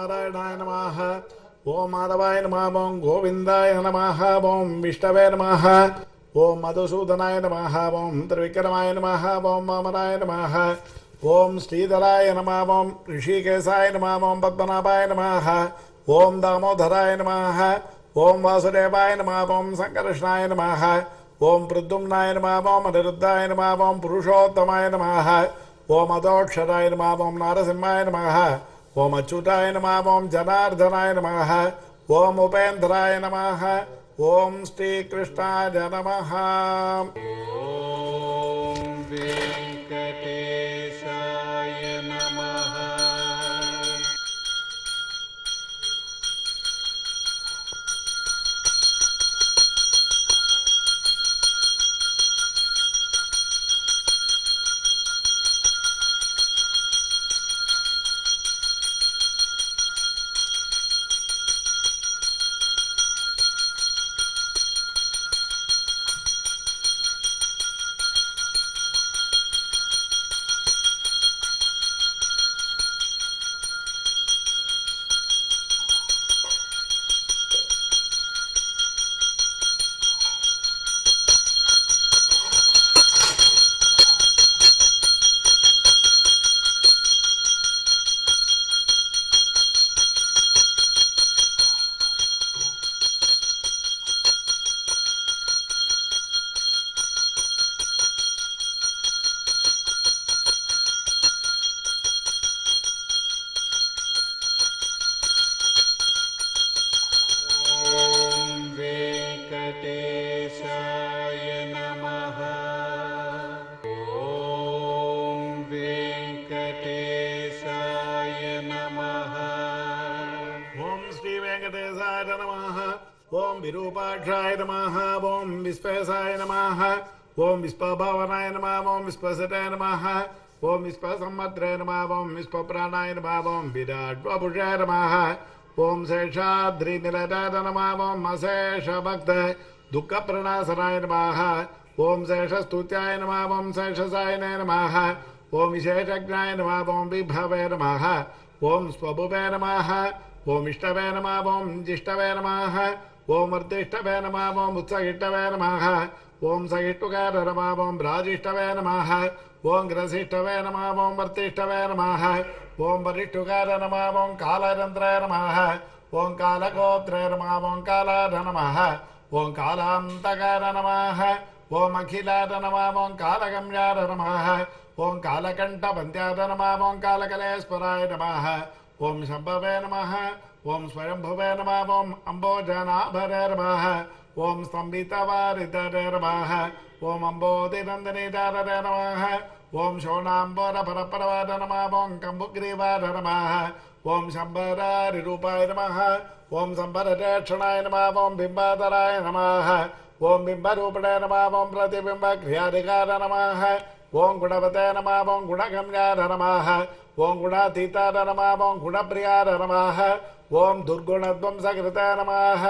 नारायणाय नमः ओम माधवाय नमः ओम गोविंदाय नमः ओम विष्णवे नमः ओम मधुसूदनाय नमः ओम त्रिविक्रमाय नमः ओम वामनाय नमः ओम श्रीधराय नमः ओम ऋषिकेशाय नमः ओम पद्मनाभाय नमः ओम दामोदराय नमः ओम वासुदेवाय नमः ओम संकर्षणाय नमः ओम प्रद्युम्नाय नमः ओम अनिरुद्धाय नमः ओम पुरुषोत्तमाय नमः ओम अदोक्षराय नमः ओम नारसिंहाय नमः ओम अच्युताय नमः ओम जनार्दनाय नमः ओम उपेन्द्राय नमः ओम श्रीकृष्णाय नमः। ओम वेंकटेशाय नमः। ओम विरूपाक्षाय नमः ओम विश्वेशाय नमः ओम विश्वभावनाय नमः ओम विश्वसताय नमः ओम विश्वसम्मत्रे नमः ओम विश्वप्राणाय नमः ओम विराट्वपुषाय नमः ओम शेषाद्रिनिलयाय नमः ओम अशेष भक्त दुःखप्रणाशनाय नमः ओम शेषस्तुत्याय नमः ओम शेषसायनाय नमः ओम विशेषज्ञाय नमः ओम विभवे नमः ओम स्वभुवे नमः ओम इष्टवे नमः ओम जिष्टवे नमः ओम वर्तिष्ठवे नमः ओम उत्सहिष्टवे नमः ओम सहिष्टुकार नमः ओम राजिष्ठवे नमः ओम ग्रसिष्ठवे नमः ओम वर्तिष्ठवे नमः ओम वरिष्ठुकार नमः ओम कालरन्त्राय नमः ओम कालगोत्रे नमः ओम कालाय नमः ओम कालान्तकार नमः ओम अखिलाय नमः ओम कालगम्याय नमः ओम कालकण्ठवन्त्याय नमः ओम कालकलेश्वराय नमः ओम शंभवे नमः ओम स्वयंभुवे नमः ओम अम्बोजनाभरे नमः ओम स्तंभितवारितरे नमः ओम अम्बोधिनन्दनीधाररे नमः ओम शोणाम्बोरपरपरवाय नमः ओम कम्बुग्रीवाय नमः ओम शंभरारिरूपाय नमः ओम शंभररेक्षणाय नमः ओम बिम्बाधराय नमः ओम बिम्बरूपिणे नमः ओम प्रतिबिम्बक्रियाधिकाय नमः ओम गुणवते नमः ओम गुणगम्याय नमः ओम गुणातीताय नमः ओम गुणप्रियाय नमः ओम दुर्गुणध्वंसकृताय नमः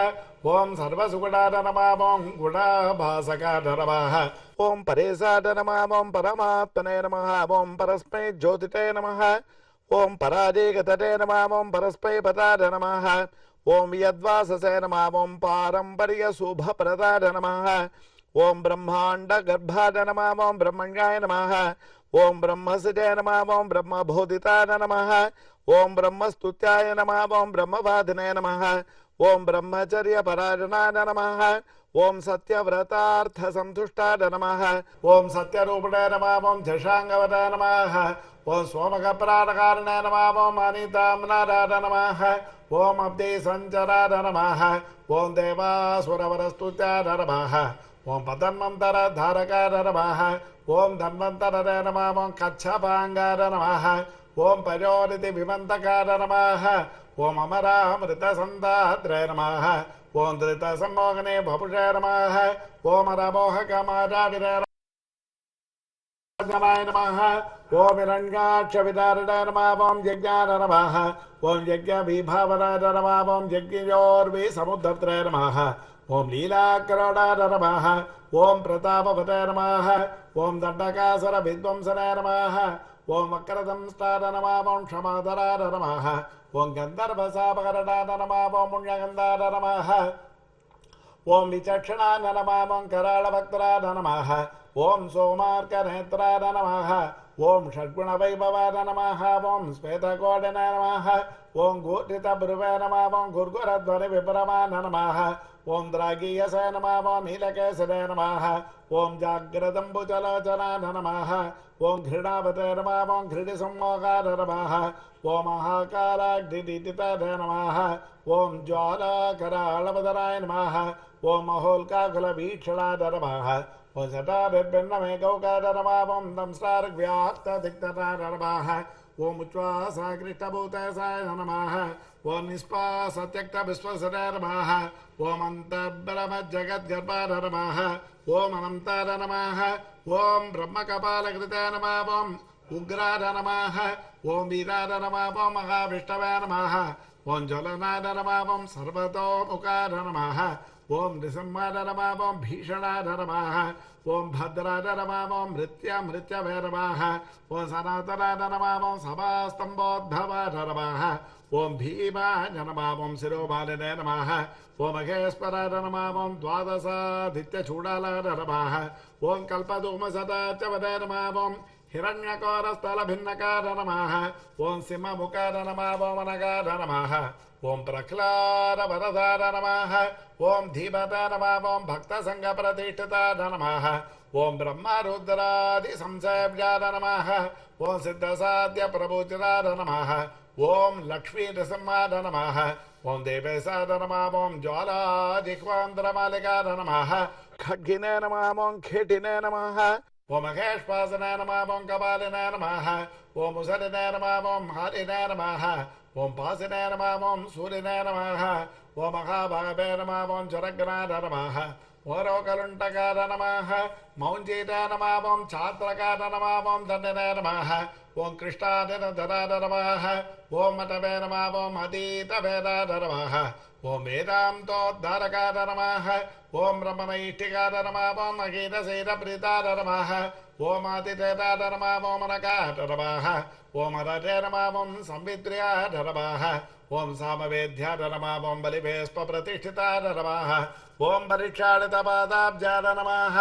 ओम सर्वसुगुणाय नमः ओम गुणाभासकाय नमः ओम परेशाय नमः ओम परमात्मने नमः ओम परस्मै ज्योतिते नमः ओम पराजयगतते नमः ओम परस्मै पदाय नमः ओम यद्वाससे नमः ओम पारम्पर्यशुभप्रदाय नमः ओम ब्रह्मांड गर्भाय नमः ओम ब्रह्मण्याय नमः ओम ब्रह्मसुजाय नमः ओम ब्रह्मबोधिताय नमः ओम ब्रह्मस्तुत्याय नमः ओम ब्रह्मवादिने नमः ओम ब्रह्मचर्य परायणाय नमः ओम सत्यव्रतार्थ संतुष्टाय नमः ओम सत्यरूपिणे नमः ओम झषांगवताय नमः ओम सोमकप्राणकारणे नमः ओम अनिताम्नाराय नमः ओम अब्धि संचराय नमः ओम देवासुरवरस्तुत्याय नमः ओम पतन्वंतर धारकाय नमः ओम धन्वंतरे नमः ओम कच्छपांगाय नमः ओम पयोनिधि विमंतकाय नमः ओम अमरामृतसंधात्रे नमः ओम धृतसम्मोहने भपुषे नमः ओम रमोहकमाराविरे नमः ओम हिरण्याक्षविदारिणे नमः ओम यज्ञाय नमः ओम यज्ञविभावनाय नमः ओम यज्ञयोर्विसमुद्धत्रे नमः ओम लीलाकरोडाय नमः ओम प्रतापवते नमः ओम दण्डकासुर विध्वंसनाय नमः ओम वक्रदंस्ताय नमः ओम क्षमाधराय नमः ओम गंधर्वसापकरणाय नमः ओम पुण्यगंधाय नमः ओम विचक्षणाय नमः ओम कराळभक्तराय नमः ओम सोमार्कनेत्राय नमः ओम षड्गुणवैभवाय नमः ओम श्वेतकोटिने नमः ओम घूर्णितभ्रुवे नमः ओम घुर्घुरध्वनिविभ्रमाय नमः ओम द्रागीयसे नमः ओम नीलकेसरे नमः ओम जाग्रदम्बुजलोचनाय नमः ओम घृणावते नमः ओम घृणिसम्मोहाय नमः ओम महाकालाग्निदिदिताय नमः ओम ज्वालाकराळवदनाय नमः ओम महोल्काकुलभीक्षणाय नमः ओम जटाभिर्भिन्नमे गौकाय नमः ओम दंष्ट्रार्घ्व्याक्तदिक्तताय नमः ओम उच्ഛ्वासाकृष्टभूतेशाय नमः ओम निष्पासत्यक्तविश्वसराय नमः ओम अन्तर्ब्रह्मजगद्गर्भाय नमः ओम अनन्ताय नमः ओम ब्रह्मकपालकृताय नमः ओम उग्राय नमः ओम वीराय नमः ओम महाविष्णवे नमः ओम ज्वलनाय नमः ओम सर्वतोमुखाय नमः ओम नृसिंहाय नमः ओम भीषणाय नमः ओम भद्राय नमः ओम मृत्यवे नमः ओम सनातनाय नमः ओम सभास्तंभोद्भवाय नमः ओम भीमाय नमः ओम शिरोमालिने नमः ओम महेश्वराय नमः ओम द्वादशादित्यचूडालाय नमः ओम कल्पधूमसदाच्यवदे नमः ओम हिरण्यकोरस्थलभिन्नकाय नमः ओम सिंहमुखाय नमः ओम अनगाय नमः ओम प्रह्लादवरदाय नमः ओम धीमताय नमः ओम भक्तसंघप्रतिष्ठिताय नमः ओम ब्रह्मरुद्रादिसंसेव्याय नमः ओम सिद्धसाध्यप्रभूजिताय नमः ओम लक्ष्मीनृसिंहाय नमः ओम देवेशाय नमः ओम ज्वालाजिह्वान्द्रमालिकाय नमः खड्गिने नमः ओम खेटिने नमः ओम महेश्वासनाय नमः ओम कपालिने नमः ओम मुसलिने नमः ओम हरिने नमः ओम पासिने नमः ओम सूर्यने नमः ओम महाभावे नमः ओम जरग्नाय नमः ओरोकलुण्टकाय नमः मौञ्जीताय नमः ओम छात्रकाय नमः ओम दण्डने नमः ओम कृष्णादिनधराय नमः ओम मटवे नमः ओम अतीतवेदाय नमः ओम वेदान्तोद्धारकाय नमः ओम ब्रह्मनैष्ठिकाय नमः ओम अगीतसेनप्रीताय नमः ओम आतिथेयाय नमः ओम अनकाय नमः ओम अरते नमः ओम संवित्र्याय नमः ओम सामवेद्याय नमः ओम बलिवेश्वप्रतिष्ठिताय नमः ओम परीक्षादितपादाब्जाय नमः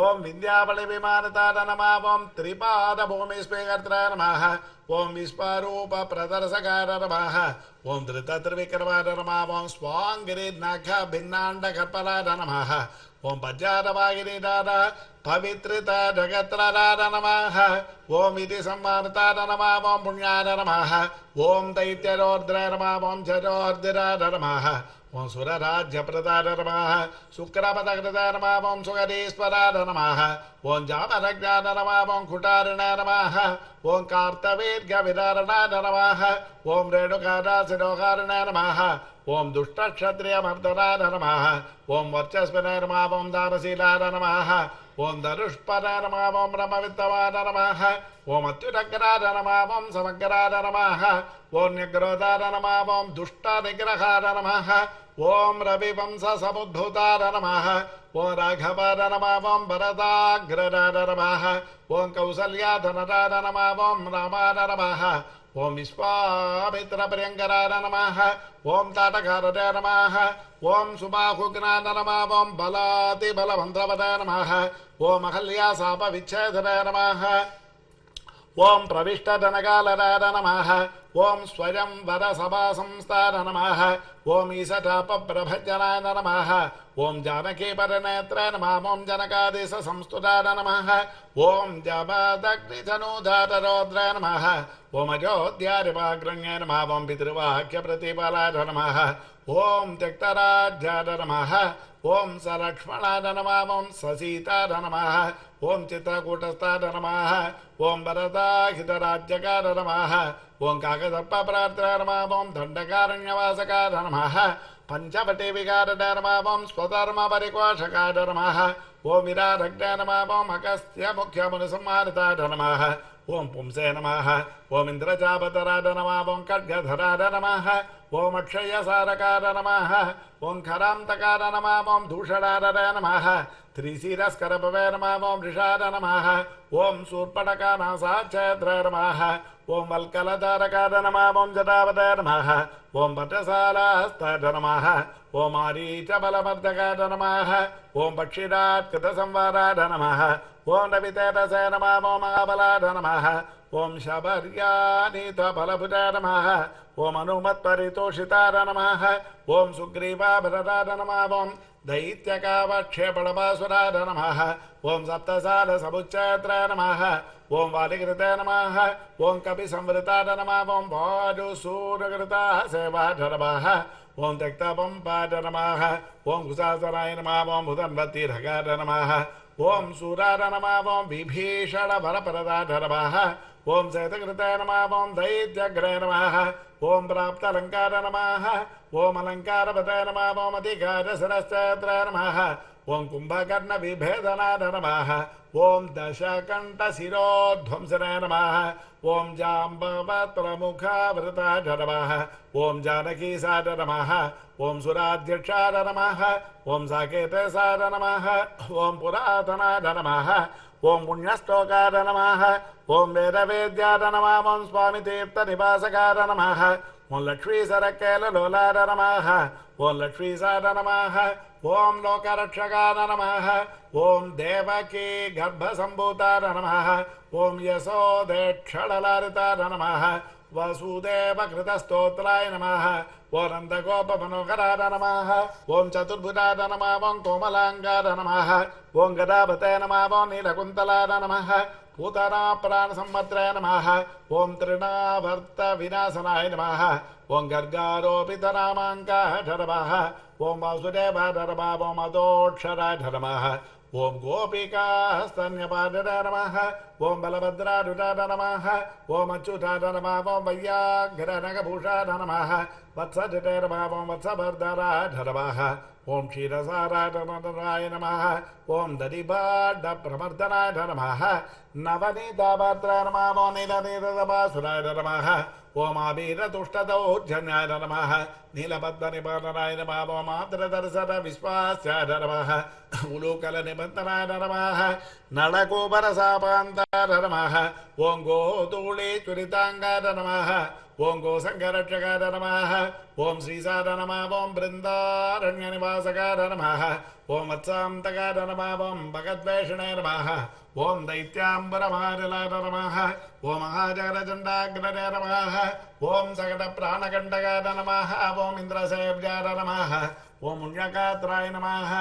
ओम विन्द्यावलिविमानिताय नमः ओम त्रिपादभूमिस्वीकर्त्राय नमः ओम विश्वरूपप्रदर्शकाय नमः ओम धृतत्रिविक्रमाय नमः ओम स्वाङ्गिरिनखभिन्नाण्डकर्पलाय नमः ओम पज्जातवागिनीदाय पवित्रताय जगत्रराय नमः ओम इति सम्मानिताय नमः ओम पुण्याय नमः ओम दैत्यरोर्द्राय नमः ओम जरोर्दिराय नमः ओम सुरराज्यप्रदाय नमः शुक्रपदकृताय नमः ओम सुगरीश्वराय नमः ओम जामदग्नाय नमः ओम कुटारिणाय नमः ओम कार्तवीर्यविदारणाय नमः ओम रेणुकादासिरोहारिणाय नमः ओम दुष्टक्षत्रियमर्दनाय नमः ओम वर्चस्विनाय नमः ओम दानशीलाय नमः ओम धनुष्पदाय नमः ओम ब्रह्मवित्तवाय नमः ओम अत्युदग्राय नमः ओम समग्राय नमः ओम न्यग्रोधाय नमः ओम दुष्टनिग्रहाय नमः ओम रविवंशसमुद्भूताय नमः ओम राघवाय नमः ओम भरताग्रदाय नमः ओम कौसल्याधनराय नमः ओम रामाय नमः ओम विश्वामित्रप्रियङ्कराय नमः ओम ताटकाराय नमः ओम सुबाहुघ्नाय नमः ओम बलातिबलभद्रवदाय नमः ओम अहल्याशापविच्छेदनाय नमः ओम प्रविष्टधनकालराय नमः ओम स्वयंवरसभासंस्थाय नमः ओम ईशतापप्रभञ्जनाय नमः ओम जानकीपरनेत्राय नमः ओम जनकादेशसंस्तुताय नमः ओम जमदग्निधनुधातरोद्राय नमः ओम अयोध्यारिवाग्रण्याय नमः ओम पितृवाक्यप्रतिपालाय नमः ओम त्यक्तराज्याय नमः ओम सलक्ष्मणाय नमः ओम ससीताय नमः ओम चित्रकूटस्थाय नमः ओम भरताहितराज्यकाय नमः ओम काकदर्पप्रार्थनाय नमः ओम दण्डकारण्यवासकाय नमः पंचवटीविकाराय नमः ओम स्वधर्मपरिकोषकाय नमः ओम विराधग्नाय नमः ओम अगस्त्य मुख्यमुनिसंहारिताय नमः ओम पुंसे नमः ओम इंद्रचापतराय नमः ओम खड्गधराय नमः ஓம் அக்ஷயசாரகார நமः ஓம் கராந்தகார நமः ஓம் தூஷணாரர நமः त्रिशिरस्करभवे नमः ओं ऋषार नमः ओं शूर्पणखानासाक्षेत्र नमः ओं वल्कलधारकार नमः ओं जटावते नमः ओं भट्टसालास्तार नमः ओं मारीचबलमर्दकार नमः ओं पक्षिरात्कृतसंवाराय नमः ओं रवितेजसे नमः ओं महाबलाय नमः ओं शबर्यानीतफलभुजाय नमः ओं अनुमत्परितोषिताय नमः ओं सुग्रीवाभरताय नमः ओं दैत्यकावक्षेपणपासुराय नमः ओं सप्तसारसमुच्चयत्राय नमः ओं वालिकृते नमः ओं कपिसंवृताय नमः ओं वाजुसूरकृताः सेवाय नमः ओं त्यक्तपम्पाय नमः ओं कुशासनाय नमः ओं भुजन्वतीर्घकाय नमः ओं सूराय नमः ओं विभीषणवरप्रदाय नमः ओं शतकृते नमः ओं दैत्यग्रे नमः ओं प्राप्तालङ्कार नमः ओं अलङ्कारपते नमः ओं अधिकारसरश्चैत्राय नमः ओं कुम्भकर्णविभेदनाय नमः ओं दशकण्ठशिरोध्वंसनाय नमः ओं जाम्बवत्प्रमुखावृताय नमः ओं जानकीसाय नमः ओं सुराध्यक्षाय नमः ओं साकेतसाय नमः ओं पुरातनाय नमः ओं पुण्यश्लोकाय नमः ओं वेदवेद्याय नमः ओं स्वामितीर्थनिवासकाय नमः ओं लक्ष्मीसरकेललोलाय नमः ओं लक्ष्मीसाय नमः ओं लोकरक्षकाय नमः ओं देवकी गर्भसम्भूताय नमः ओं यशोदेक्षणलारिताय नमः वसुदेवकृतस्तोत्राय नमः ओं नन्दगोपमनोहराय नमः ओं चतुर्भुजाय नमः ओं कोमलाङ्गाय नमः ओं गदापते नमः ओं नीलकुन्तलाय नमः पूतनाप्राणसंवत्रे नमः ओं तृणावर्तविनाशनाय नमः ओं गर्गारोपितनामाङ्काय नमः ओं वासुदेवाय नमः ओं मदोक्षराय नमः ओं गोपिकास्तन्यपादाय नमः ओं बलभद्राय नमः ओं अच्युताय नमः ओं वैयाघ्रनगभूषाय नमः वत्सजटे नमः ओं वत्सभर्धराय नमः ओं क्षीरसाराय नमः ओं दधिभाण्डप्रमर्दनाय नमः नवनीतापात्राय नमः ओं नीलनीलदभासुराय नमः ओं आबीरतुष्टदौर्जन्याय नमः नीलपद्मनिबन्धनाय नमः ओं मातृदर्शनविश्वास्याय नमः उलूकलनिबन्धनाय नमः नळकूपरसापान्ताय नमः ओं गोधूलीचुरिताङ्गाय नमः ओं गोसङ्गरक्षकाय नमः ओं श्रीसाय नमः ओं बृन्दारण्यनिवासकाय नमः ओं वत्सान्तकाय नमः ओं भगद्वेषणे नमः ओं दैत्याम्बरमारिलाय नमः ओं महाजगरचण्डाग्रने नमः ओं सकटप्राणकण्टकाय नमः ओं इन्द्रसेव्याय नमः ओं मुण्यकात्राय नमः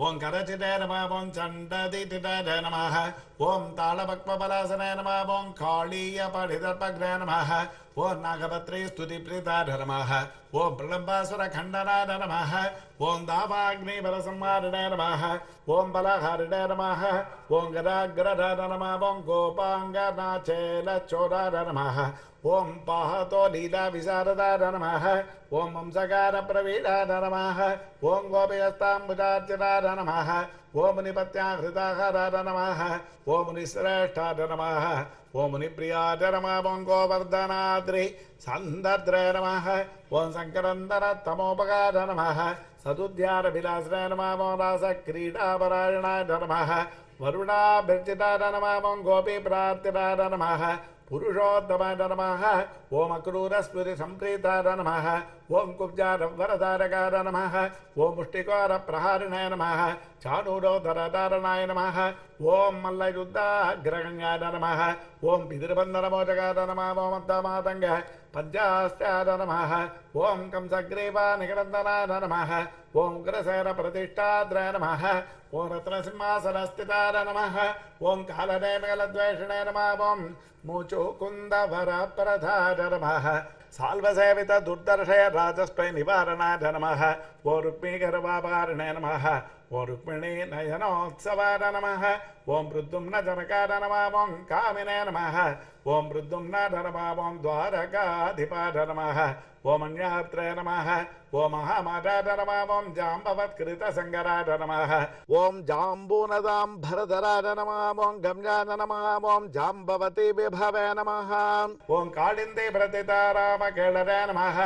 ओं करचिते नमः ओं चण्डदितितये नमः ओं तालपक्वपलासने नमः ओं काळीयपठितर्पग्ने नमः ओं नागपत्रे स्तुतिप्रीताय नमः ओं प्रलम्बासुरखण्डनाय नमः ओं दावाग्निबलसंहारिणे नमः ओं बलहारिणे नमः ओं गदाग्रधाय नमः ओं गोपाङ्गनाचेलचोराय नमः ओं पाहतो लीलाविशारदाय नमः ओं वंशकारप्रवीणाय नमः ओं गोपयस्ताम्बुजार्चिताय नमः ओं मुनिपत्याहृताहाराय नमः ओं मुनिश्रेष्ठाय नमः ओं मुनिप्रियाय नमः ओं गोवर्धनाद्रि सन्दद्रे नमः ओं शङ्करन्दरतमोपकाय नमः सदुद्यानविलासने नमः ओं रासक्रीडापरायणाय नमः वरुणाभिर्चिताय नमः ओं गोपीप्रार्थिताय नमः पुरुषोत्तमाय नमः ओं अक्रूरस्फुरिसम्प्रीताय नमः ओं कुब्जारवरधारकाय नमः ओं मुष्टिकोरप्रहारिणे नमः चाणूरोधरधारणाय नमः ओं मल्लयुद्धाग्रगण्याय नमः ओं पितृबन्धनमोचकाय नमः ओं मद्दमातङ्ग पञ्चास्त्याय नमः ओं कंसग्रीवानिकरन्दनाय नमः ओं उग्रसेनप्रतिष्ठाद्राय नमः ओं रत्नसिंहासनस्थिताय नमः ओं कालनेमिकलद्वेषणे नमः ओं मुचुकुन्दवरप्रधाय नमः साल्वसेवित दुर्दर्शय राजस्पै निवारणाय नमः ओं रुक्मीगर्वापारिणे नमः ओं रुक्मिणी नयनोत्सवाय नमः ओं प्रद्युम्नजनकाय नमः ओं कामिने नमः ओम मृद्युम्नाथ नमः ओम द्वारकाधिपाठ नमः ओम अन्यात्रे नमः ओम महामाताठ नमः ओम जाम्बवत्कृतसङ्गराठ नमः ओम जाम्बूनदाम्भरधराठ नमः ओम गम्यान नमः ओम जाम्बवती विभवे नमः ओम कालिन्दी प्रतितारामकेळरे नमः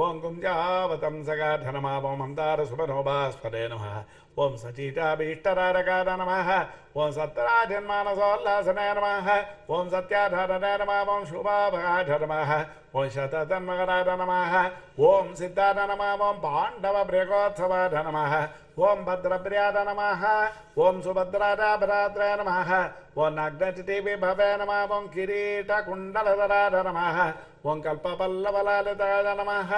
ओम गुञ्जावतंसगाठ नमः ओम अन्तारसुभनोभास्वरे नमः ओम सचीताभीष्टरारकाठ नमः ओम सत्तराजन्मानसोल्लासने नमः ओम सत्याधारणे नमः ओम शुभाभगाठ नमः ओम शततन्मकराठ नमः ओम सिद्धाठ नमः ओम पाण्डवभृगोत्सवाठ नमः ओम भद्रप्रियाठ नमः ओम सुभद्राभरात्रे नमः ओम नग्नचितिविभवे नमः ओम किरीटकुण्डलधराठ नमः ओम कल्पपल्लवलालिताय नमः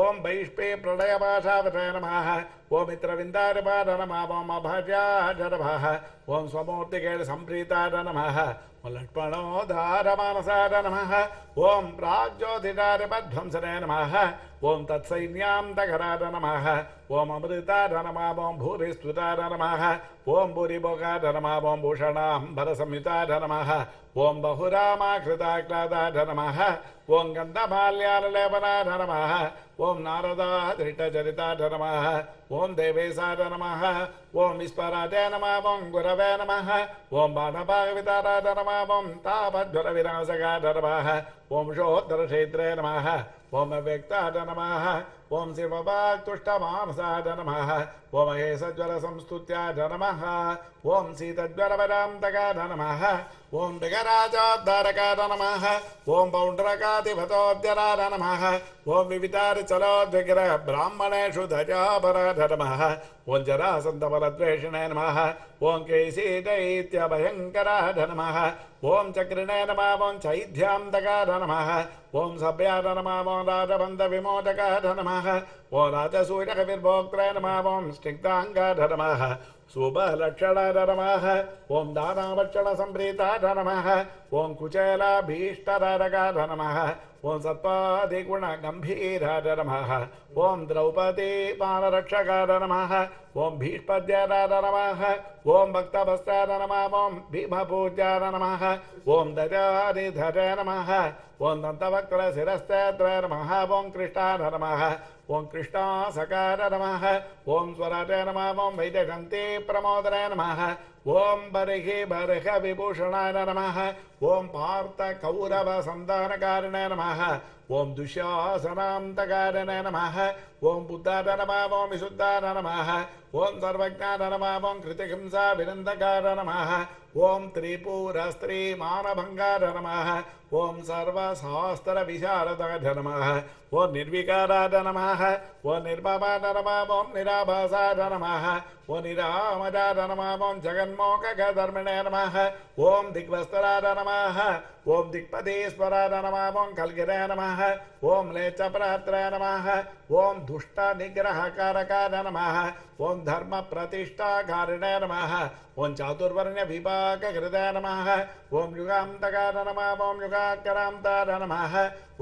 ओम वैष्पे प्रलयपाशावते नमः ओम मित्रविन्दारिपाठ नमः ओम अभज्याठ नमः ओम स्वमूर्तिकेळ सम्प्रीताय नमः ओम लक्ष्मणोद्धारमानसाय नमः ओम प्राज्योतिषारिपध्वंसने नमः ओम तत्सैन्यान्तकराय नमः ओम अमृताय नमः ओम भूरिस्तुताय नमः ओम भूरिभोगाय नमः ओम भूषणाम्बरसंयुताय नमः ओम बहुरामाकृताक्लादाय नमः ओम गन्धमाल्यालेपनाय नमः ओम नारदाधृतचरिताय नमः ओम देवेशाय नमः ओम विस्पराय नमः ओम गुरवे नमः ओम बाणभागविताराय नमः ओम तापज्वरविनाशकाय नमः ओम शोद्धरक्षेत्रे नमः ओम व्यक्ताय नमः ओम शिववाक्तुष्टमानसाय नमः ओम हेशज्वरसंस्तुत्याय नमः ओम शीतज्वरवरान्तकाय नमः ओम मृगराजोद्धारकाय नमः ओम पौण्ड्रकाधिपतोद्यराय नमः ओम विवितारिचलोद्विग्रह ब्राह्मणेषु ध्वजापराय नमः ओम जरासन्तबलद्वेषिणे नमः ओम केशीदैत्यभयङ्कराय नमः ओम चक्रिणे नमः ओम चैध्यान्तकाय नमः ओम सभ्याय नमः ओम राजबन्धविमोचकाय नमः ओम राजसूयकविर्भोक्त्रे नमः ओम स्निग्धाङ्गाय नमः शुभलक्षणाय नमः ओम दानावक्षणसम्प्रीताय नमः ओम कुचेलाभीष्टरारकाय नमः ओम सत्त्वादिगुणगम्भीराय नमः ओम द्रौपदी पानरक्षकाय नमः ओम भीष्पद्याय नमः ओम भक्तभस्ताय नमः ओम भीमपूज्याय नमः ओम दजानिधरे नमः ओम दन्तवक्त्रशिरस्तेत्रे नमः ओम कृष्णाय नमः ओम कृष्णासकाय नमः ओम स्वराटे नमः ओम वैजयन्ती प्रमोदने नमः ओम बर्हि बर्ह विभूषणाय नमः ओम पार्थ कौरव संधानकारिणे नमः ओम दुःशासनान्तकारिणे नमः ओम बुद्धाय नमः ओम विशुद्धाय नमः ओम सर्वज्ञाय नमः ओम कृतिहिंसा विनन्दकाय नमः ओम त्रिपुरस्त्रीमानभङ्गाय नमः ओम सर्वशास्त्रविशारदाय नमः ओम निर्विकाराय नमः ओम निर्ममाय नमः ओम निराभासाय नमः ओम निरामजाय नमः ओम जगन्मोक्षधर्मिणे नमः ओम दिग्वस्तराय नमः ओम दिक्पदेश्वराय नमः ओम कल्गिरे नमः ओम लेचप्रात्राय नमः ओम दुष्टनिग्रहकारकाय नमः ओम धर्मप्रतिष्ठाकारिणे नमः ओम चातुर्वर्ण्यविभागकृताय नमः ओम युगान्तकाय नमः ओम युगाकरान्ताय नमः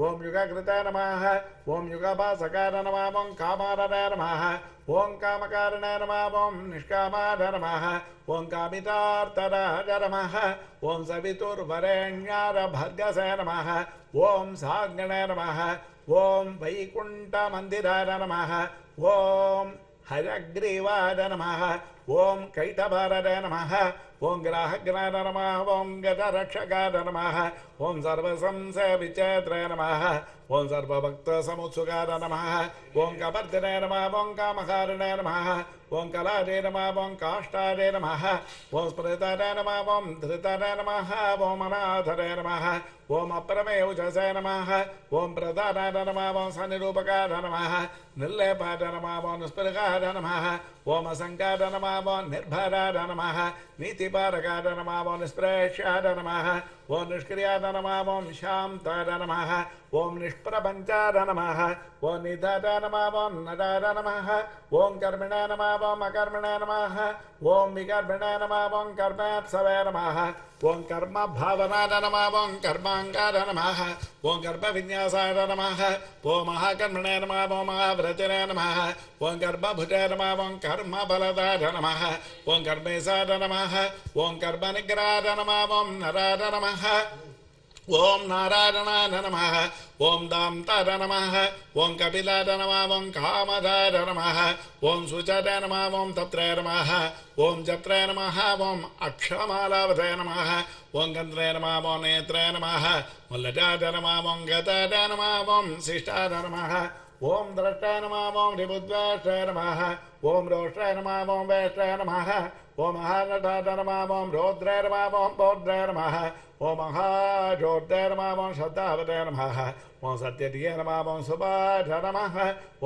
ओम युगकृताय नमः ओम युगभासकाय नमः ओम कामारणाय नमः ओम कामकारिणाय नमः ओम निष्कामाय नमः ओम कामितार्थराय नमः ओम सवितुर्वरेण्याय भर्गसे नमः ओम साग्ने नमः ओम वैकुण्ठमन्दिराय नमः ओम हयग्रीवाय नमः ओम कैटभाराय नमः ओम ग्राहग्नाय नमः ओम गजरक्षकाय नमः ओम सर्वसंशयविचेत्रे नमः ओम सर्वभक्तसमुत्सुकाय नमः ओम कपर्दिने नमः ओम कामकारिणे नमः ओम कलादे नमः ओम काष्ठादे नमः ओम स्मृताय नमः ओम धृताय नमः ओम अनाथरे नमः ओम अप्रमेयुजसे नमः ओम प्रदानाय नमः ओम सनिरूपकाय नमः निर्लेपाय नमः ओम निष्पृगाय नमः ओम असङ्गाय नमः ओम निर्भराय नमः नीतिपारकाय नमः ओम निष्प्रेष्याय नमः ओम निष्क्रियाय नमः ओम शान्ताय नमः ओम निष्प्रपञ्चाय नमः ओम निधाय नमः ओम नदाय नमः ओम कर्मिणे नमः ओम अकर्मिणे नमः ओम विकर्मिणे नमः ओम कर्मेत्सवे नमः ओम कर्म भावनाय नमः ओम कर्माङ्गाय नमः ओम गर्भविन्यासाय नमः ओम महाकर्मणे नमः ओम महाव्रतने नमः ओम गर्भभुजाय नमः ओम कर्मबलदाय नमः ओम कर्मेशाय नमः ओम कर्मनिग्रहाय नमः ओम नराय नमः ఓం నారాయణాయ నమః ఓం దాంతాయ నమః ఓం కపిలాయ నమః ఓం కామదాయ నమః ఓం సుచరాయ నమః ఓం తత్రాయ నమః ఓం జత్రాయ నమః ఓం అక్షమాలావతాయ నమః ఓం గంధ్రాయ నమః ఓం నేత్రాయ నమః ఓం లటాయ నమః ఓం గతాయ నమః ఓం శిష్టాయ నమః ఓం ద్రష్టాయ నమః ఓం రిపుద్వాష్టాయ నమః ఓం రోష్టాయ నమః ఓం వేష్టాయ నమః ఓం మహానటాయ నమః ఓం రౌద్రాయ నమః ఓం పౌద్రాయ నమః ఓం మహాజోద్రాయ నమః ఓం శబ్దావతాయ నమః ఓం సత్యధియ నమః ఓం సుభాష నమః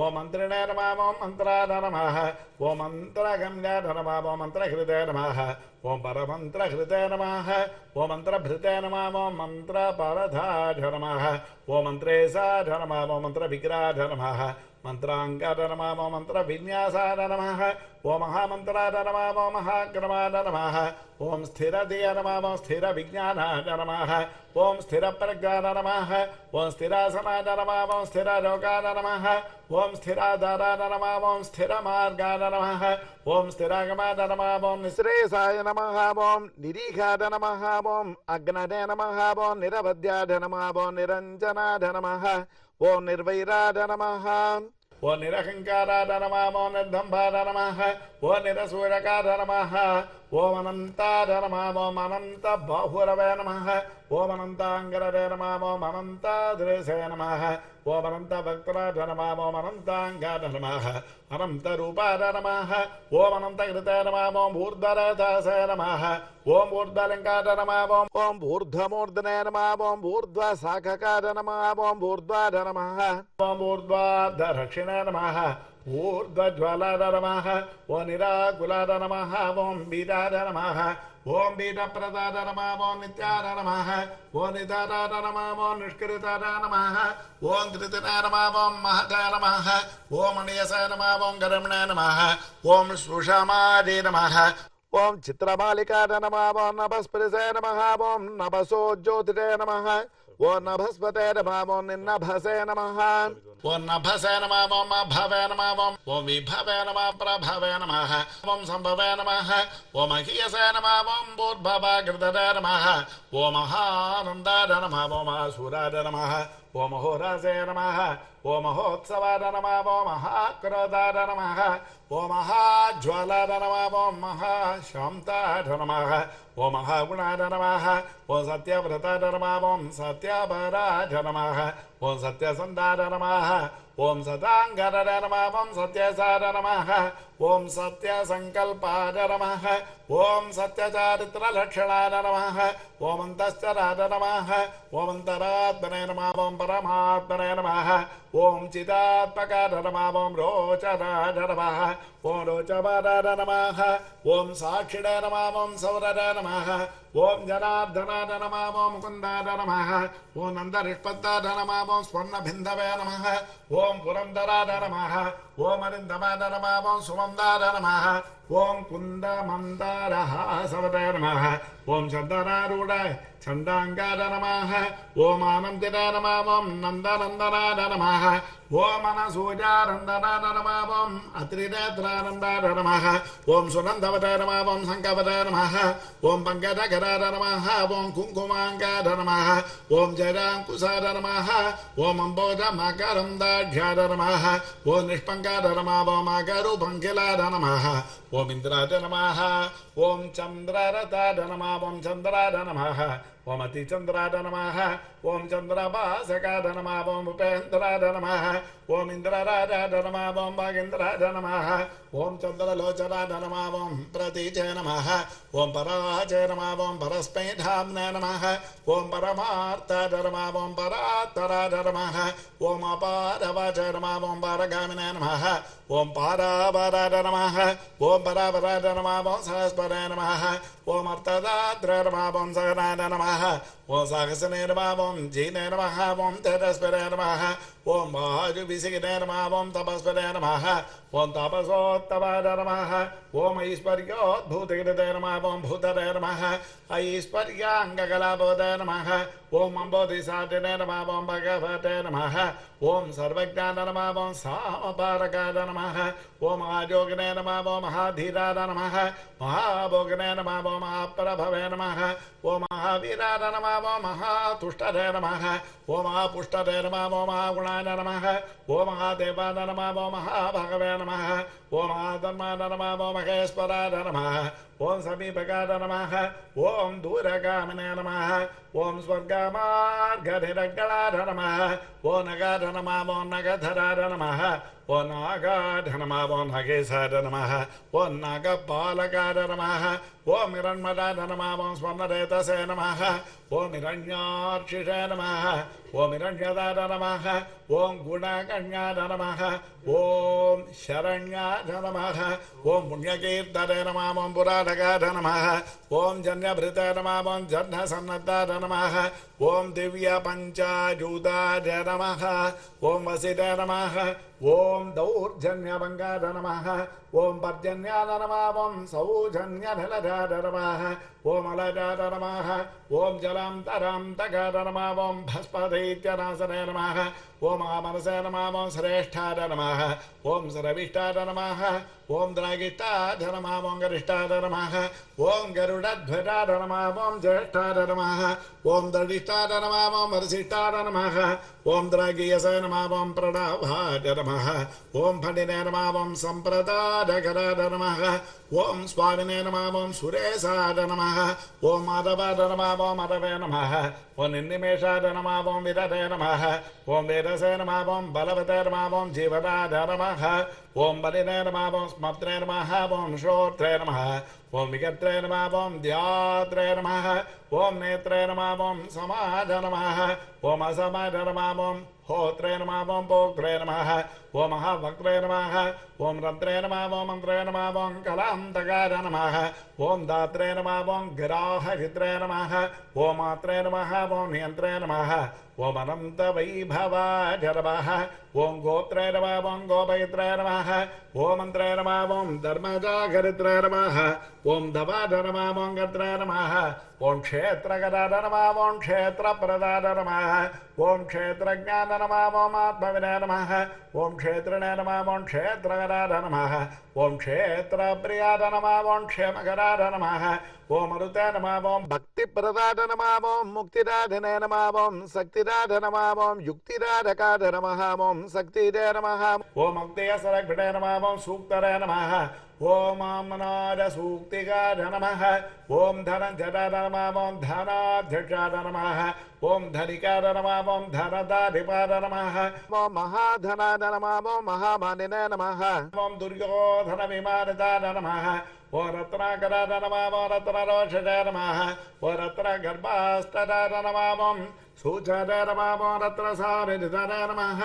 ఓం మంత్రిణాయ నమః ఓం మంత్రాయ నమః ఓం మంత్రగమ్యాయ నమః ఓం మంత్రహృదయ నమః ఓం పరమంత్రహృదయ నమః ఓం మంత్రభృతయ నమః ఓం మంత్రపరధాయ నమః ఓం మంత్రేశాయ నమః ఓం మంత్రవిగ్రహాయ నమః మంత్రాంగాయ నమః ఓం మంత్రవిన్యాసాయ నమః ఓం మహామంత్రాయ నమః ఓం మహాగ్రమాయ నమః ఓం స్థిరధియ నమః ఓం స్థిర విజ్ఞానాయ నమః ఓం స్థిరప్రజ్ఞాయ నమః ఓం స్థిరాసనాయ నమః ఓం స్థిరయోగాయ నమః ఓం స్థిరాధారాయ నమః ఓం స్థిరమార్గాయ నమః ఓం స్థిరాగమాయ నమః ఓం నిశ్రేయసాయ నమః ఓం నిరీహాయ నమః ఓం అగ్నదే నమః ఓం నిరవధ్యాయ నమః ఓం నిరంజనాయ నమః ఓం నిర్వైరాయ నమః ఓం నిరహంకారాయ నమః ఓం నిర్దంభాయ నమః ఓం నిరసూరకాయ నమః ఓం అనంతాయ నమః ఓం అనంత బాహురవే నమః ఓం అనంతాంగరదే నమః ఓం అనంతాదృశే నమః ఓం అనంత భక్తరాయ నమః ఓం అనంతాంగాయ నమః అనంత రూపాయ నమః ఓం అనంత కృతాయ నమః ఓం ఊర్ధ్వరథాసే నమః ఓం ఊర్ధ్వలింగాయ నమః ఓం ఊర్ధ్వమూర్ధనే నమః ఓం ఊర్ధ్వశాఖకాయ నమః ఓం ఊర్ధ్వాయ నమః ఓం ఊర్ధ్వాధరక్షిణే నమః ఊర్ధ్వజ్వాలాయ నమః ఓం నిరాకులాయ నమః ఓం బీజాయ నమః ఓం బీజప్రదాయ నమః ఓం నిత్యాయ నమః ఓం నిదాయ నమః ఓం నిష్కృతాయ నమః ఓం కృతినాయ నమః ఓం మహతాయ నమః ఓం అనియసాయ నమః ఓం గరమణాయ నమః ఓం సుషమాదే నమః ఓం చిత్రమాలికాయ నమః ఓం నభస్పృశాయ నమః ఓం నభసోజ్యోతిరే నమః ఓం నభస్పతే నమః ఓం నిన్నభసే నమః ఓం నభసే నమః ఓం అభవే నమః ఓం విభవే నమః ప్రభవే నమః ఓం సంభవే నమః ఓం అఖియసే నమః ఓం భూర్భవాగృతరే నమః ఓం మహానందాయ నమః ఓం మహాసూరాయ నమః ఓం మహోరాజే నమః ఓం మహోత్సవాయ నమః ఓం మహాక్రోధాయ నమః ఓం మహాజ్వాలాయ నమః ఓం మహాశాంతాయ నమః ఓం మహాగుణాయ నమః ఓం సత్యవ్రతాయ నమః ఓం సత్యపరాయ నమః ఓం సత్యసంధాయ నమః ఓం సదాంగరయ నమః ఓం సత్యసార నమః ఓం సత్యసంకల్పాయ నమః ఓం సత్యచారిత్రలక్షణాయ నమః ఓం అంతశ్చరాయ నమః ఓం అంతరాత్మనే నమః ఓం పరమాత్మనే నమః ఓం చిదాత్మకాయ నమః ఓం రోచనాయ నమః ఓం రోచవరాయ నమః ఓం సాక్షిణే నమః ఓం సౌరయ నమః ఓం జనార్దనాయ నమః ఓం ముకుందాయ నమః ఓం నందనిష్పత్తాయ నమః ఓం స్వర్ణభిందవే నమః ఓం పురంధరాయ నమః ఓం అరిందమాయ నమః ఓం సుమందాయ నమః ఓం కుందమందారహాసవతే నమః ఓం చందనారూఢాయ చందాంగాయ నమః ఓం ఆనందినాయ నమః ఓం నందనందనాయ నమః ఓం అనసూయానందనాయ నమః ఓం అత్రినేత్రానందాయ నమః ఓం సునందవతే నమః ఓం శంఖవతే నమః ఓం పంకజకరాయ నమః ఓం కుంకుమాంగాయ నమః ఓం జయాంకుశాయ నమః ఓం అంబోజమకరందాఢ్యాయ నమః ఓం నిష్పంకాయ నమః ఓం అగరుపంకిలాయ నమః ఓం ఇంద్రాయ నమః ఓం చంద్రరథాయ నమః ఓం చంద్రాయ నమః ఓం అతిచంద్రాయ నమః ఓం చంద్రభాసకాయ నమః ఓం ఉపేంద్రాయ నమః ఓం ఇంద్రరాజాయ నమః ఓం భాగేంద్రాయ నమః ఓం చంద్రలోచనాయ నమః ఓం ప్రతీచే నమః ఓం పరాచే నమః ఓం పరస్మైధామ్నే నమః ఓం పరమార్థాయ నమః ఓం పరాత్తరాయ నమః ఓం అపారవాచే నమః ఓం పారగామినే నమః ఓం పారావరాయ నమః ఓం పరావరాయ నమః ఓం సహస్పరే నమః ఓం అర్థదాత్రే నమః ఓం సహనాయ నమః ఓం సాహసనే నమః ఓం జీనే నమః ఓం తేజస్పరే నమః ఓం వాయువిసిగినే నమః ఓం తపస్పరే నమః ఓం తపసోత్తమాయ నమః ఓం ఐశ్వర్యోద్భూతగిరితే నమః ఓం భూతరే నమః ఐశ్వర్యాంగకలాబోధే నమః ఓం అంబోధిసాటినే నమః ఓం భగవతే నమః ఓం సర్వజ్ఞాన నమః ఓం సామపారకాయ నమః ఓం మహాయోగినే నమః ఓం మహాధీరాయ నమః మహాభోగినే నమః ఓం ఓం మహాప్రభవే నమః ఓం మహావీరాయ నమః ఓం మహాతుష్టరే నమః ఓం మహాపుష్టరే నమః ఓం మహాగుణాయ నమః ఓం మహాదేవాయ నమః ఓం మహాభగవే నమః ఓం మహాధర్మాయ నమః ఓం మహేశ్వరాయ నమః ఓం సమీపకాయ నమః ఓం దూరగామినే నమః ఓం స్వర్గమార్గనిరగళాయ నమః ఓం నగాధ నమః ఓం నగధరాయ నమః ఓం నాగాధ నమః ఓం నగేశాయ నమః ఓం నాగపాలకాయ నమః ఓం హిరణ్మదాయ నమః ఓం స్వర్ణరేతసే నమః ఓం హిరణ్యార్చిషే నమః ఓం హిరణ్యదాయ నమః ఓం గుణగణ్యాయ నమః ఓం శరణ్యాయ నమః ఓం పుణ్యకీర్తనే నమః ఓం పురాణగాయ నమః ఓం జన్యభృతాయ నమః ఓం జన్యసన్నద్ధాయ నమః ఓం దివ్య పంచాజూతాయ నమః ఓం వసితాయ నమః ఓం దౌర్జన్యభంగాయ నమః ఓం పర్జన్యాయ నమః ఓం సౌజన్యనిలయాయ నమః ఓం అలజాయ నమః ఓం జలాంతరాంతకాయ నమః ఓం భస్మదైత్యనాశనే నమః ఓం మనసే నమః ఓం శ్రేష్ఠాయ నమః ఓం సరవిష్టాయ నమః ఓం ద్రాగిష్టాయ నమః ఓం గరిష్టాయ నమః ఓం గరుడధ్వజాయ నమః ఓం జ్యేష్ఠాయ నమః ఓం దడిష్టాయ నమః ఓం వరిష్టాయ నమః ఓం ద్రాగీయసే నమః ఓం ప్రణవాయ నమః ఓం ఫణినే నమః ఓం సంప్రదాయకరాయ నమః ఓం స్వామినే నమః ఓం సురేశాయ నమః ఓం మాధవాయ నమః ఓం మాధవే నమః ఓం నిర్నిమేషాయ నమః ఓం విదతే నమః ఓం వేదసే నమః ఓం బలవతే నమః ఓం జీవనాయ నమః ఓం బలినే నమః ఓం స్మత్రే నమః ఓం శ్రోత్రే నమః ఓం విగత్రే నమః ఓం ధ్యాత్రే నమః ఓం నేత్రే నమః ఓం సమాజ నమః ఓం అసమాజ నమః ఓం హోత్రే నమః ఓం పోక్త్రే నమః ఓం మహావక్త్రే నమః ఓం రంత్రే నమః ఓం మంత్రే నమః ఓం కళాంతకాయ నమః ఓం దాత్రే నమః ఓం గిరాహచిత్రే నమః ఓం మాత్రే నమః ఓం నియంత్రే నమః ఓం అనంత వైభవాయ నమః ఓం గోత్రే నమః ఓం గోపయిత్రే నమః ఓం మంత్రే నమః ఓం ధర్మజాగరిత్రే నమః ఓం ధవాయ నమః ఓం గత్రే నమః ఓం క్షేత్రగదాయ నమః ఓం క్షేత్రప్రదాయ నమః ఓం క్షేత్రజ్ఞాన నమః ఓం ఆత్మవినే నమః ఓం క్షేత్రిణే నమః ఓం క్షేత్రగదాయ నమః ఓం క్షేత్రప్రియాయ నమః ఓం క్షేమకరాయ నమః ఓం మరుతే నమః ఓం భక్తిప్రదాయ నమః ఓం ముక్తిదాధినే నమః ఓం శక్తిదాధ నమః ఓం యుక్తిదాధకాధ నమః ఓం శక్తిదే నమః ఓం ముక్తియసరగ్భిడే నమః ఓం సూక్తరే నమః ఓం అమనాద సూక్తిగాధ నమః ఓం ధనంజదాయ నమః ఓం ధనాధ్యక్షాయ నమః ఓం ధనికాయ నమః ఓం ధనదాధిపాయ నమః ఓం మహాధనాయ నమః ఓం మహామానినే నమః ఓం దుర్యోధన విమానితాయ నమః ఓ రత్నాకరాయ నమః ఓ రత్నరోషజాయ నమః ఓ రత్నగర్భాస్తదాయ నమః ఓం సూచాయ నమః ఓం రత్నసారినిధాయ నమః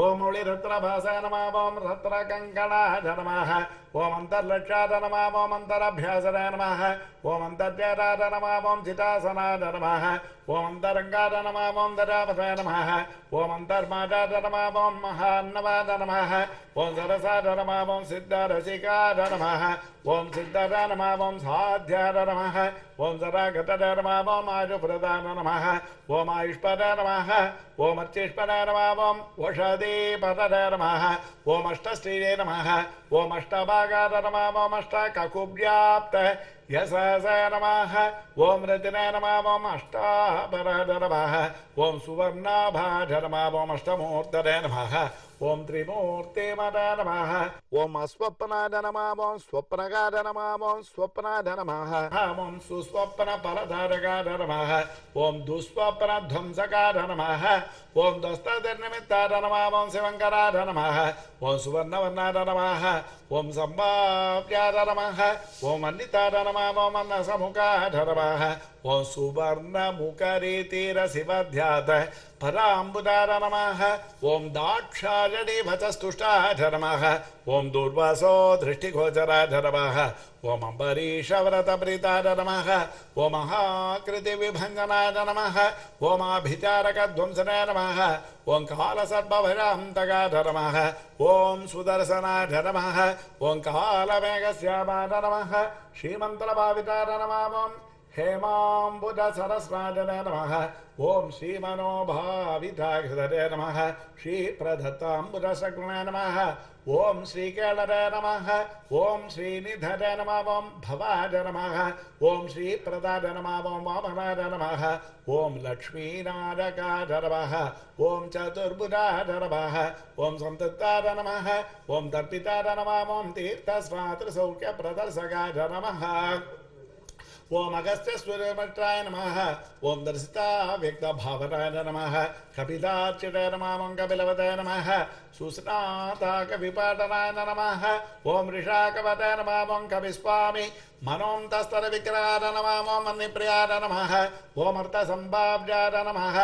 ఓం ముళిరత్నభాసాయ నమః ఓం రత్నకంకణాయ నమః ఓం అంతర్లక్ష్యాయ నమః ఓం అంతరభ్యాసనాయ నమః ఓం అంతర్జాతాయ నమః ఓం చితాసనాయ నమః ఓం అంతరంగాయ నమః ఓం దజాపతాయ నమః ఓం అంతర్మాజాయ నమః ఓం మహాన్నవాయ నమః ఓం సరసాయ నమః ఓం సిద్ధరసికాయ నమః ఓం సిద్ధరాయ నమః ఓం సాధ్యాయ నమః ఓం సరాగతాయ నమః ఓం ఆయుప్రదాయ నమః ఓం ఆయుష్పదాయ నమః ఓం అర్చిష్పదాయ నమః ఓం ఓషధీపదాయ నమః ఓం అష్టశ్రీయే నమః ఓం అష్టభాగాయ నమః ఓం అష్టకకుభ్యాప్త యశసే నమః ఓం రతినే నమః ఓం అష్టాపరాయ నమః ఓం సువర్ణాభాయ నమః ఓం అష్టమూర్తరే నమః ఓం త్రిమూర్తిమదే నమః ఓం అస్వప్నాయ నమః ఓం స్వప్నగాయ నమః ఓం స్వప్నాయ నమః ఓం సుస్వప్న ఫలధారకాయ నమః ఓం దుస్వప్న ధ్వంసకాయ నమః ఓం దుస్తనిమిత్తాయ నమః ఓం శివంకరాయ నమః ఓం సువర్ణవర్ణాయ నమః ఓం సంభావ్యాయ నమః ఓం అన్నితాయ నమః ఓం అన్నసముఖాయ నమః ఓం సువర్ణముఖరీతిరసివధ్యాత పరాంబుదాయ నమః ఓం దాక్షాయణీభచస్తుష్టాయ నమః ఓం దూర్వాసో దృష్టిగోచరాయ నమః ఓం అంబరీషవ్రతప్రీతాయ నమః ఓం మహాకృతివిభంజనాయ నమః ఓం అభిచారకధ్వంసనాయ నమః ఓం కాలసర్పభయాంతకాయ నమః ఓం సుదర్శనాయ నమః ఓం కాలమేఘశ్యామాయ నమః శ్రీమంత్రభావితాయ నమః ఓం हेमाम्बुजसरस्राजने नमः ओम श्रीमनोभाविताघृतरे नमः श्रीप्रदत्ताम्बुजशकुने नमः ओम श्रीकेळरे नमः ओम श्रीनिधरे नमः ओम भवाय नमः ओम श्रीप्रदाय नमः ओम वामनाय नमः ओम लक्ष्मीनारकाय नमः ओम चतुर्भुजाय नमः ओम संतताय नमः ओम तर्पिताय नमः ओम तीर्थस्नातृसौख्यप्रदर्शकाय नमः ओम अगस्त्य सूर्यमत्राय नमः ओम दर्शिता व्यक्त भावनाय नमः कपिलार्चिताय नमः ओम कपिलवताय नमः सुस्नाताक विपाटनाय नमः ओम ऋषाकवताय नमः ओम कविस्वामी मनों तस्तर विक्राय नमः ओम मन्निप्रियाय नमः ओम अर्थसंभाव्याय नमः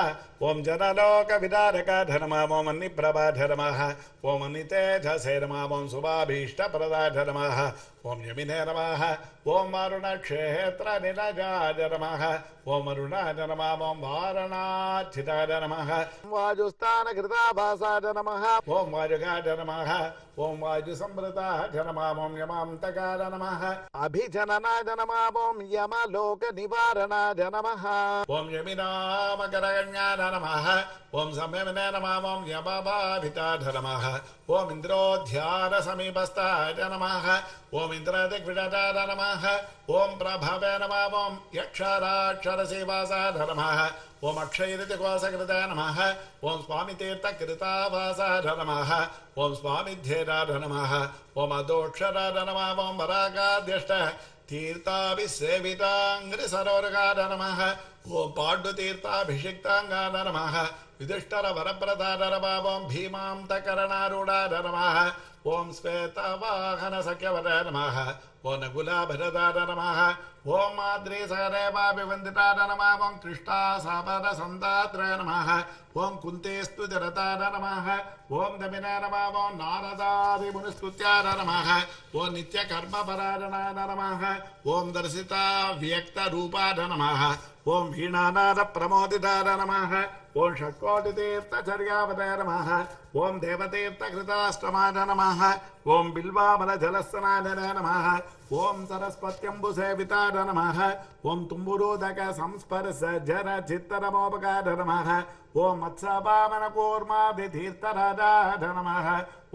ओम जनलोक विदारकाय नमः ओम मन्निप्रभाय नमः ओम मन्नितेजसे नमः ओम शुभाभीष्टप्रदाय नमः ओम यमिने नमः ओम वरुणक्षेत्र निलजाय नमः ओम अरुणाय नमः ओम वारणाचिताय नमः वायुस्थानकृताभासाय नमः ओम वायुगाय नमः ओम वायुसंवृताय नमः ओम यमान्तकाय नमः अभिजननाय नमः ओम यमलोकनिवारणाय नमः ओम यमिनामकरगण्याय नमः ओम संयमिने नमः ओम यमभाविताय नमः ओम इन्द्रोध्यानसमीपस्थाय नमः ओम इन्द्रदिग्विजयाय नमः ओम प्रभवे नमः ओम यक्षराक्षरसेवासाय नमः ओम अक्षयऋतिकोसकृताय नमः ओम स्वामितीर्थकृतावासाय नमः ओम स्वामिध्येराय नमः ओम अदोक्षराय नमः ओम वरागाद्यष्ट तीर्थाभिसेविताङ्घ्रिसरोरगाय नमः ओम पाण्डुतीर्थाभिषिक्ताङ्गाय नमः युधिष्ठिर वरप्रदाय नमः ओम भीमान्तकरणारूढाय नमः ओम श्वेतवाहन सख्यवराय नमः ओम नकुलाभरदाय नमः ओम माद्रीसहदेवाभिवन्दिताय नमः ओम कृष्णासापदसन्दात्राय नमः ओम कुन्तेस्तुतिरताय नमः ओम दमिनाय नमः ओम नारदादिमुनिस्तुत्याय नमः ओम नित्यकर्मपरायणाय नमः ओम दर्शिता व्यक्तरूपाय नमः ओम वीणानादप्रमोदिताय नमः ओम षट्कोटितीर्थचर्यावताय नमः ओम देवतीर्थकृताष्टमाय नमः ओम बिल्वामलजलस्नानाय नमः ओम सरस्वत्यम्बुसेविताय नमः ओम तुम्बुरोदक संस्पर्श जन चित्तनमोपकाय नमः ओम मत्स्यवामनकूर्मादितीर्थराजाय नमः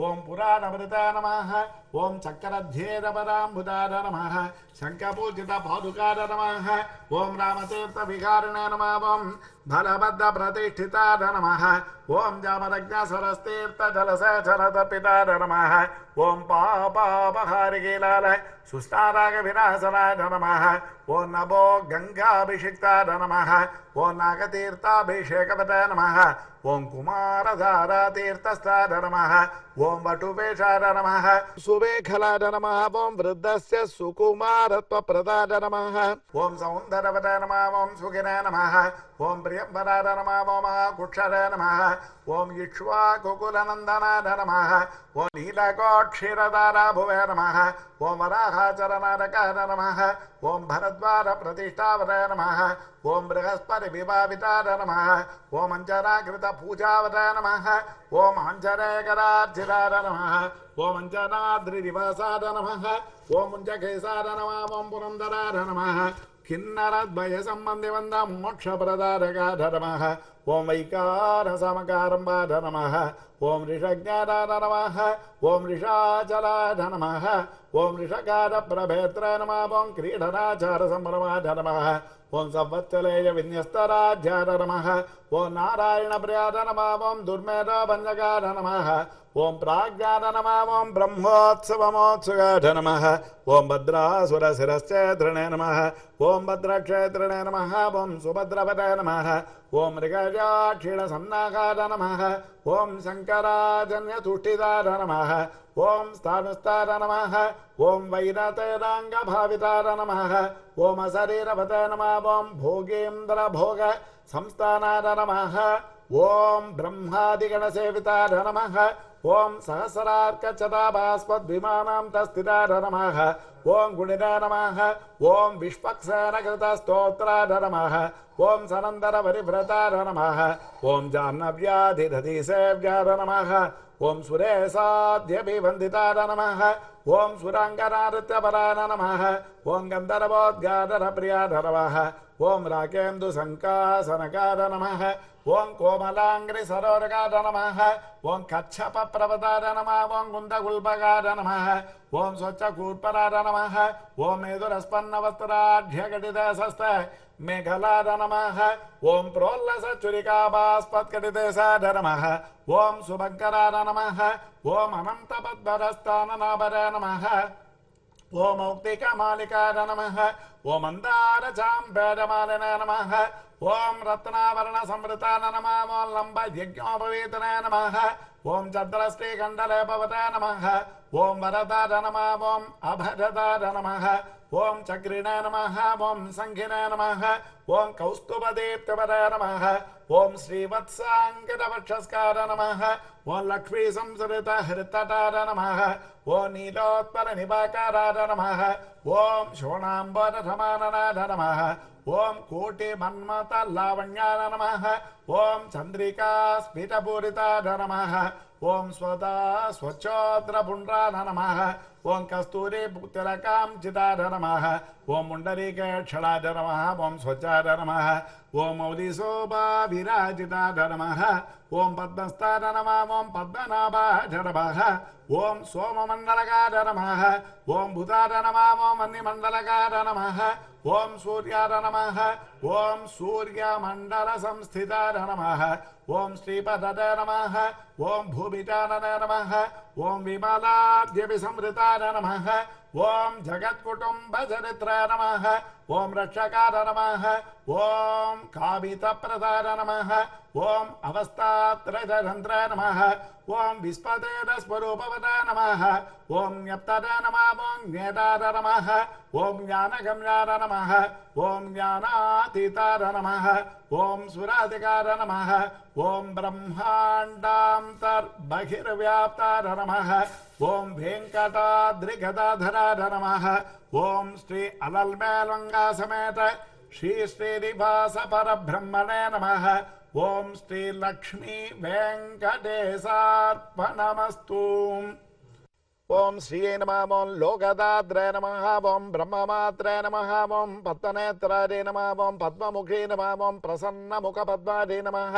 ओम पुराणमृताय नमः ओम चक्रध्येरपराम्बुजाय नमः शङ्खपूजितपादुकाय नमः ओम रामतीर्थविहारिणे नमः ओम बलभद्रप्रतिष्ठिताय नमः ओम जामरज्ञसरस्तीर्थजलसेचरतर्पिताय नमः ओम पापापहारिकीलाल सुस्तारागविनाशनाय नमः ओम नभो गंगाभिषिक्ताय नमः ओम नागतीर्थाभिषेकवताय नमः ओम कुमारधारातीर्थस्थाय नमः ओम वटुवेशाय नमः सुवेखलाय नमः ओम वृद्धस्य सुकुमारत्वप्रदाय नमः ओम सौन्दरवताय नमः ओम सुखिनाय नमः ओम प्रियंवराय नमः ओम कुक्षराय नमः ओम इक्ष्वाकुकुलनन्दनाय नमः ओम नीलकोक्षीरधाराभुवे नमः ओम वराहाचरनारकाय नमः ओम भरद्वारप्रतिष्ठावताय नमः ओम बृहस्पतिविभाविताय नमः ओम अंजनाकृतपूजावताय नमः ओम अंजनेकरार्चिताय नमः ओम अंजनाद्रिनिवासाय नमः ओम मुञ्जकेशाय नमः ओम पुरन्दराय नमः किन्नरद्वय सम्बन्धिवन्द मोक्षप्रदायकाय नमः ओम वैकारसमकारम्भाय नमः ओम ऋषज्ञाय नमः ओम ऋषाचलाय नमः ओम ऋषकारप्रभेत्राय नमः ओम क्रीडनाचारसम्भ्रमाय नमः ओम संवत्सलेय विन्यस्तराज्याय नमः ओम नारायणप्रियाय नमः ओम दुर्मेधभञ्जकाय नमः ओम प्राज्ञाय नमः ओम ब्रह्मोत्सवमोत्सुकाय नमः ओम भद्रासुरशिरश्चेत्रिणे नमः ओम भद्रक्षेत्रिणे नमः ओम सुभद्रपते नमः ओम मृगजाक्षीणसन्नाकाय नमः ओम शङ्कराजन्यतुष्टिताय नमः ओम स्थानुस्ताय नमः ओम वैरतेराङ्गभाविताय नमः ओम शरीरपते नमः ओम भोगेन्द्रभोग संस्थानाय नमः ओम ब्रह्मादिगणसेविताय नमः ओम सहस्रार्कचताभास्पद्विमानां तस्थिताय नमः ओम गुणिनाय नमः ओम विश्वक्सेनकृतस्तोत्राय नमः ओम सनंदर परिव्रतार नमः ओम जाह्नव्याधिदधिसेव्यार नमः ओम सुरेशाद्यभिवन्दितार नमः ओम सुरांगनानृत्यपराय नमः ओम गंधर्वोद्गार प्रियार नमः ओम राकेन्दु संकासनकार नमः ओम कोमलांग्रि सरोरकार नमः ओम कच्छप प्रवतार नमः ओम गुंदगुल्पकार नमः ओम स्वच्छ कूर्परार नमः ओम मेदुरस्पन्नवस्त्राढ्यघटितशस्त मेघलार नमः ओम प्रोल्लस चुरिकाभास्पत्कटितसार नमः ओम सुभङ्करार नमः ओम अनन्तपद्मरस्ताननाभर नमः ओम औक्तिकमालिकार नमः ओम मन्दारचाम्बेरमालिने नमः ओम रत्नावरण संवृतान नमः ओम लंब यज्ञोपवीतने नमः ओम चन्द्रश्रीकण्डलेपवते नमः ओम वरदार नमः ओम अभरदार नमः ओम चक्रिणे नमः ओम संघिने नमः ओम कौस्तुभदीप्तवरे नमः ओम श्रीवत्साङ्कितवक्षस्कार नमः ओम लक्ष्मी संसृत हृतटार नमः ओम नीलोत्पल निभाकारार नमः ओम शोणाम्बर समाननाद नमः ओम कोटि मन्मथ लावण्यार नमः ओम चंद्रिका स्फीतपूरितार नमः ओम स्वदा स्वच्छोद्र पुण्ड्रार नमः ओम कस्तूरी तिलकां चितार नमः ओम मुंडरीकेक्षणार नमः ओम स्वच्छार नमः ओम मौलिशोभा विराजितार नमः ओम पद्मस्तार नमः ओम पद्मनाभाय नमः ओम सोममण्डलकार नमः ओम भूतार नमः ओम अन्यमण्डलकार नमः ओम सूर्यार नमः ओम सूर्यमण्डल संस्थितार नमः ओम श्रीपदे नमः ओम भूमितानने नमः ओम विमलाद्यभिसंवृताय नमः ओम जगत्कुटुम्बचरित्राय नमः ओम रक्षकार नमः ओम कामितप्रदाय नमः ओम अवस्थात्रयतन्त्राय नमः ओम विस्पदेरस्वरूपवदाय नमः ओम न्यप्तदाय नमः ओम ज्ञेतार नमः ओम ज्ञानगम्यार नमः ओम ज्ञानातीतार नमः ओम सुराधिकार नमः ओम ब्रह्माण्डान्तर्बहिर्व्याप्तार नमः ओम वेंकटाद्रिगदाधरार नमः ओम श्री अलल्मेलंगा समेत श्री श्रीनिवास परब्रह्मणे नमः ओम श्री लक्ष्मी वेंकटेशार्पणमस्तु ओम श्री नमः ओम लोकदाद्रे नमः ओम ब्रह्ममात्रे नमः ओम पद्मनेत्रारे नमः ओम पद्ममुखे नमः ओम प्रसन्नमुखपद्मारे नमः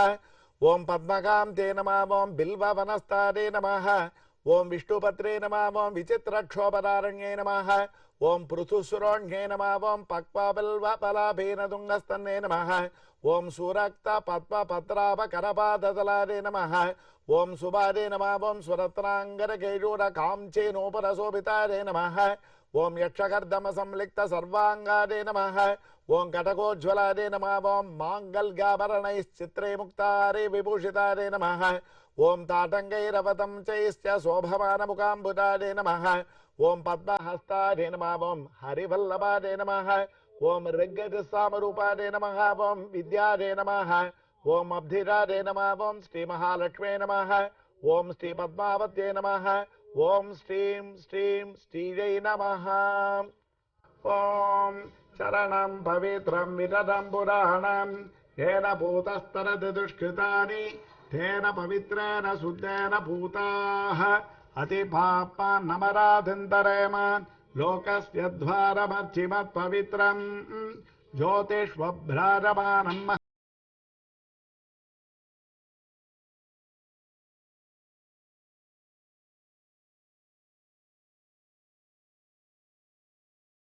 ओम पद्मकान्ते नमः ओम बिल्ववनस्तारे नमः ओम विष्णुपत्रे नमः ओम विचित्रक्षोभदारण्ये नमः ओम पृथुसुरोण्ये नमः ओम पक्वबिल्वफलाभेनतुङ्गस्तन्ने नमः ओम सुरक्त पद्मपत्रापकरपादतलारे नमः ओम सुबारे नमः ओम सुरत्नाङ्गरकेयूरकाञ्चेनोपरशोभितारे नमः ओम यक्षकर्दम संलिप्त सर्वाङ्गारे नमः ओम कटकोज्ज्वलारे नमः ओम माङ्गल्याभरणैश्चित्रे मुक्तारे विभूषितारे नमः ओम ताटङ्गैरवतं चैश्च शोभमानमुकाम्बुदारे नमः ओम पद्महस्तारे नमः ओम हरिवल्लभारे नमः ओम ऋग्गजसामरूपारे नमः ओम विद्यारे नमः ओम अब्धिरारे नमः ओम श्री महालक्ष्मे नमः ओम श्री पद्मावत्यै नमः ओम श्रीं श्रीं श्रीयै नमः ओम चरणं पवित्रं विदधं पुराणं येन भूतस्तरति दुष्कृतानि तेन पवित्रेण शुद्धेन भूताः अतिपापान्नमराधिन्तरेम लोकस्य द्वारमर्चिमत्पवित्रं ज्योतिष्वभ्राजमानम्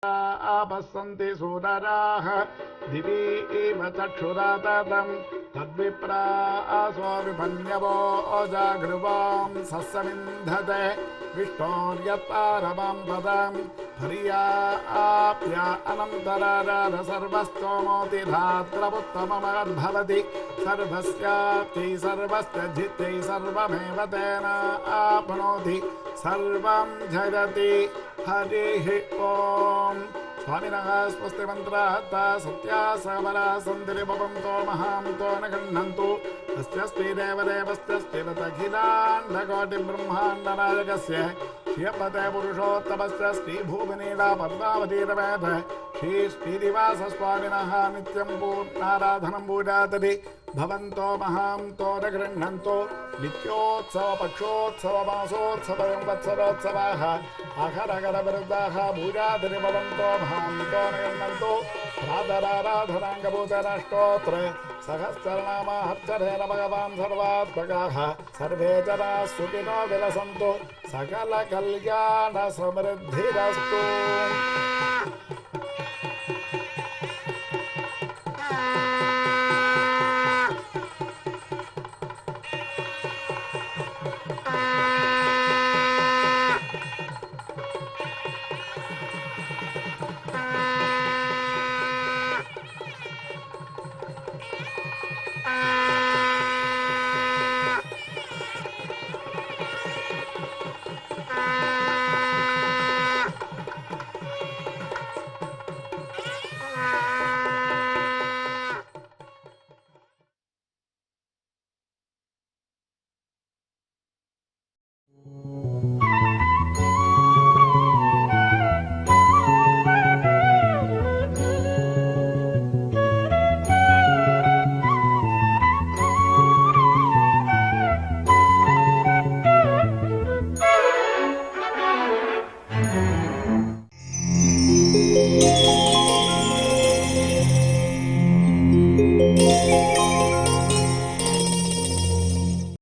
आपस्सन्ति सूरराः दिवि इव चक्षुराततं तद्विप्रासो विपन्यवो जागृवां सस्समिन्धते विष्णोर्यत्पारमां पदं पर्याप्य अनन्तराराध सर्वस्तोमोतिधात्रमुत्तममद्भवति सर्वस्याप्ति सर्वस्य जित्यै सर्वमेव तेन आपनोति सर्वं जगति हरिः ओम स्वामिनः स्वस्ति मंत्रार्था सत्या समरा सन्तिरिभवन्तो महान्तो न गृह्णन्तु अस्यस्ति देवदेवस्यस्ति तदखिलाण्डकोटिब्रह्माण्डनायकस्य श्रियपते पुरुषोत्तमस्य श्रीभूमिनीला पद्मावतीरवेद श्री श्रीनिवासस्वामिनः नित्यं पूर्णाराधनं पूजातति भवन्तो महान्तो न गृह्णन्तो नित्योत्सव पक्षोत्सव मासोत्सव संवत्सरोत्सवाः अहरगरवृद्धाः पूजातति भवन्तो महान्तो न गृह्णन्तो प्रातराराधनाङ्गभूतराष्टोत्र सहस्रनामार्चनेन भगवान् सर्वात्मकाः सर्वे जनाः सुखिनो विलसन्तु सकलकल्याणसमृद्धिरस्तु।